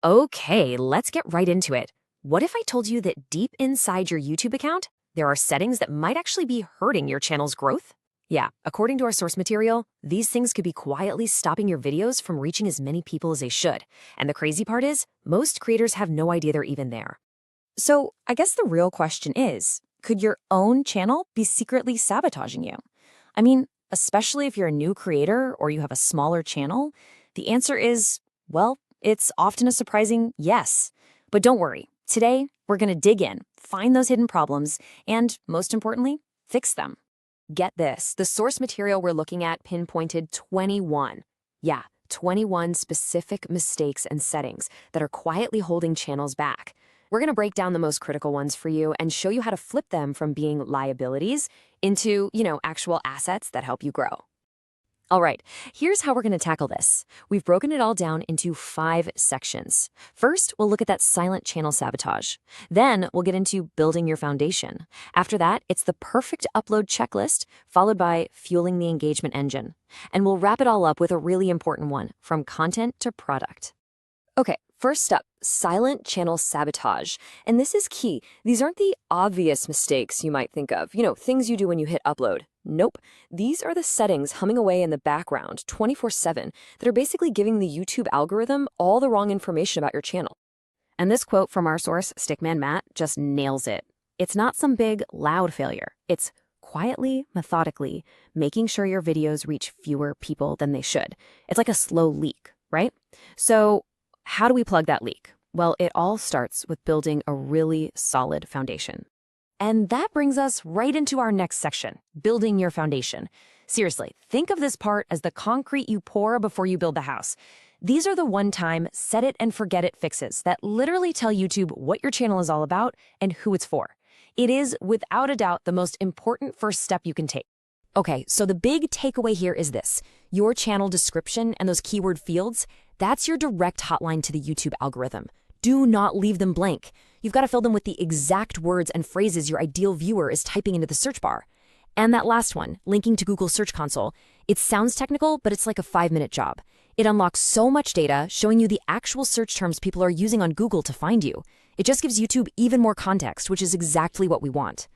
Okay, let's get right into it. What if I told you that deep inside your YouTube account, there are settings that might actually be hurting your channel's growth? Yeah, according to our source material, these things could be quietly stopping your videos from reaching as many people as they should. And the crazy part is, most creators have no idea they're even there. So I guess the real question is, could your own channel be secretly sabotaging you? I mean, especially if you're a new creator or you have a smaller channel, the answer is, well, it's often a surprising yes. But don't worry. Today, we're going to dig in, find those hidden problems, and most importantly, fix them. Get this, the source material we're looking at pinpointed 21. Yeah, 21 specific mistakes and settings that are quietly holding channels back. We're going to break down the most critical ones for you and show you how to flip them from being liabilities into, actual assets that help you grow. All right, here's how we're going to tackle this. We've broken it all down into 5 sections. First, we'll look at that silent channel sabotage. Then we'll get into building your foundation. After that, it's the perfect upload checklist, followed by fueling the engagement engine. And we'll wrap it all up with a really important one, from content to product. Okay, first up, silent channel sabotage. And this is key. These aren't the obvious mistakes you might think of, things you do when you hit upload. Nope. These are the settings humming away in the background 24/7 that are basically giving the YouTube algorithm all the wrong information about your channel. And this quote from our source, Stickman Matt, just nails it. It's not some big, loud failure. It's quietly, methodically, making sure your videos reach fewer people than they should. It's like a slow leak, right? So how do we plug that leak? Well, it all starts with building a really solid foundation. And that brings us right into our next section, building your foundation. Seriously, think of this part as the concrete you pour before you build the house. These are the one-time, set it and forget it fixes that literally tell YouTube what your channel is all about and who it's for. It is, without a doubt, the most important first step you can take. Okay, so the big takeaway here is this. Your channel description and those keyword fields, that's your direct hotline to the YouTube algorithm. Do not leave them blank. You've got to fill them with the exact words and phrases your ideal viewer is typing into the search bar. And that last one, linking to Google Search Console, it sounds technical, but it's like a 5-minute job. It unlocks so much data, showing you the actual search terms people are using on Google to find you. It just gives YouTube even more context, which is exactly what we want.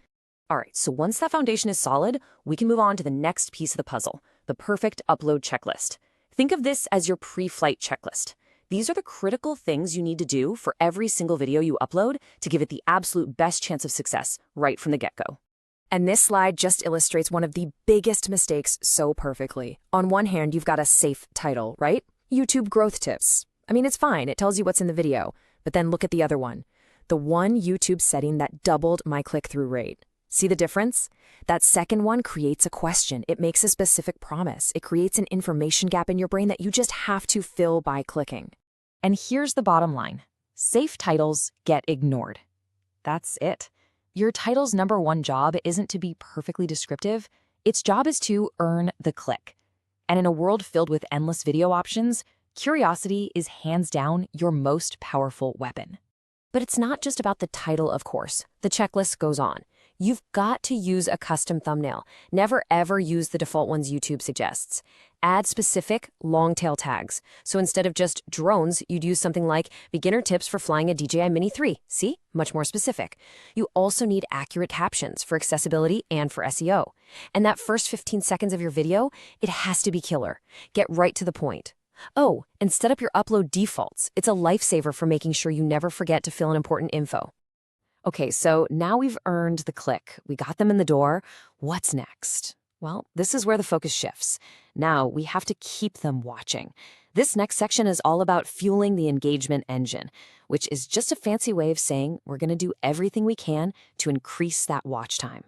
All right, so once that foundation is solid, we can move on to the next piece of the puzzle, the perfect upload checklist. Think of this as your pre-flight checklist. These are the critical things you need to do for every single video you upload to give it the absolute best chance of success right from the get-go. And this slide just illustrates one of the biggest mistakes so perfectly. On one hand, you've got a safe title, right? YouTube growth tips. I mean, it's fine. It tells you what's in the video. But then look at the other one. The one YouTube setting that doubled my click-through rate. See the difference? That second one creates a question. It makes a specific promise. It creates an information gap in your brain that you just have to fill by clicking. And here's the bottom line. Safe titles get ignored. That's it. Your title's number one job isn't to be perfectly descriptive. Its job is to earn the click. And in a world filled with endless video options, curiosity is hands down your most powerful weapon. But it's not just about the title, of course. The checklist goes on. You've got to use a custom thumbnail. Never ever use the default ones YouTube suggests. Add specific long-tail tags. So instead of just drones, you'd use something like beginner tips for flying a DJI Mini 3. See? Much more specific. You also need accurate captions for accessibility and for SEO. And that first 15 seconds of your video, it has to be killer. Get right to the point. Oh, and set up your upload defaults. It's a lifesaver for making sure you never forget to fill in important info. Okay, so now we've earned the click. We got them in the door. What's next? Well, this is where the focus shifts. Now we have to keep them watching. This next section is all about fueling the engagement engine, which is just a fancy way of saying we're going to do everything we can to increase that watch time.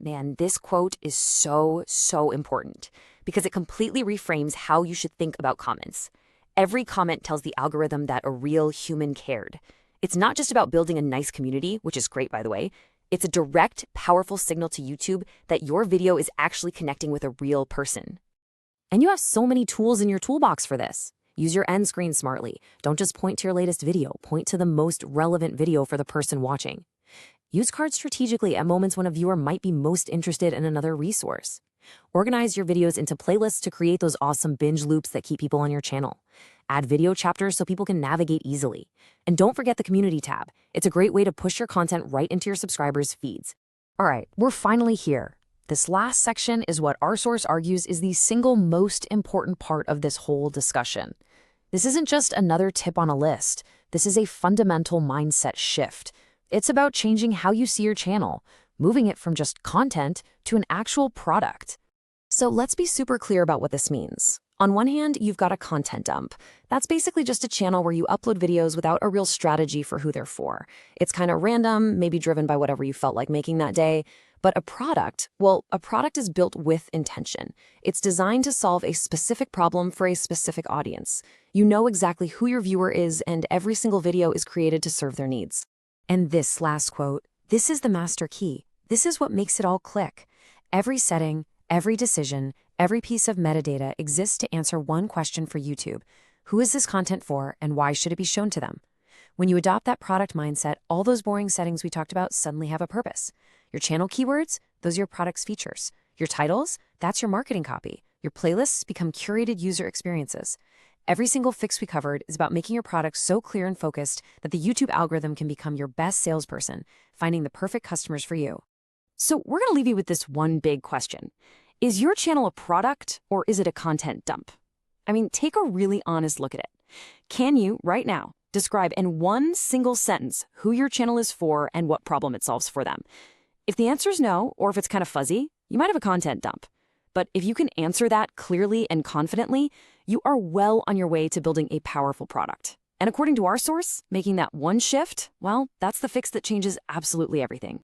Man, this quote is so important because it completely reframes how you should think about comments. Every comment tells the algorithm that a real human cared. It's not just about building a nice community, which is great, by the way. It's a direct, powerful signal to YouTube that your video is actually connecting with a real person. And you have so many tools in your toolbox for this. Use your end screen smartly. Don't just point to your latest video. Point to the most relevant video for the person watching. Use cards strategically at moments when a viewer might be most interested in another resource. Organize your videos into playlists to create those awesome binge loops that keep people on your channel. Add video chapters so people can navigate easily. And don't forget the community tab. It's a great way to push your content right into your subscribers' feeds. All right, we're finally here. This last section is what our source argues is the single most important part of this whole discussion. This isn't just another tip on a list. This is a fundamental mindset shift. It's about changing how you see your channel, moving it from just content to an actual product. So let's be super clear about what this means. On one hand, you've got a content dump. That's basically just a channel where you upload videos without a real strategy for who they're for. It's kind of random, maybe driven by whatever you felt like making that day. But a product, well, a product is built with intention. It's designed to solve a specific problem for a specific audience. You know exactly who your viewer is, and every single video is created to serve their needs. And this last quote, this is the master key. This is what makes it all click. Every setting, every decision, every piece of metadata exists to answer one question for YouTube. Who is this content for, and why should it be shown to them? When you adopt that product mindset, all those boring settings we talked about suddenly have a purpose. Your channel keywords, those are your product's features. Your titles, that's your marketing copy. Your playlists become curated user experiences. Every single fix we covered is about making your product so clear and focused that the YouTube algorithm can become your best salesperson, finding the perfect customers for you. So we're going to leave you with this one big question. Is your channel a product, or is it a content dump? I mean, take a really honest look at it. Can you, right now, describe in one single sentence who your channel is for and what problem it solves for them? If the answer is no, or if it's kind of fuzzy, you might have a content dump. But if you can answer that clearly and confidently, you are well on your way to building a powerful product. And according to our source, making that one shift, well, that's the fix that changes absolutely everything.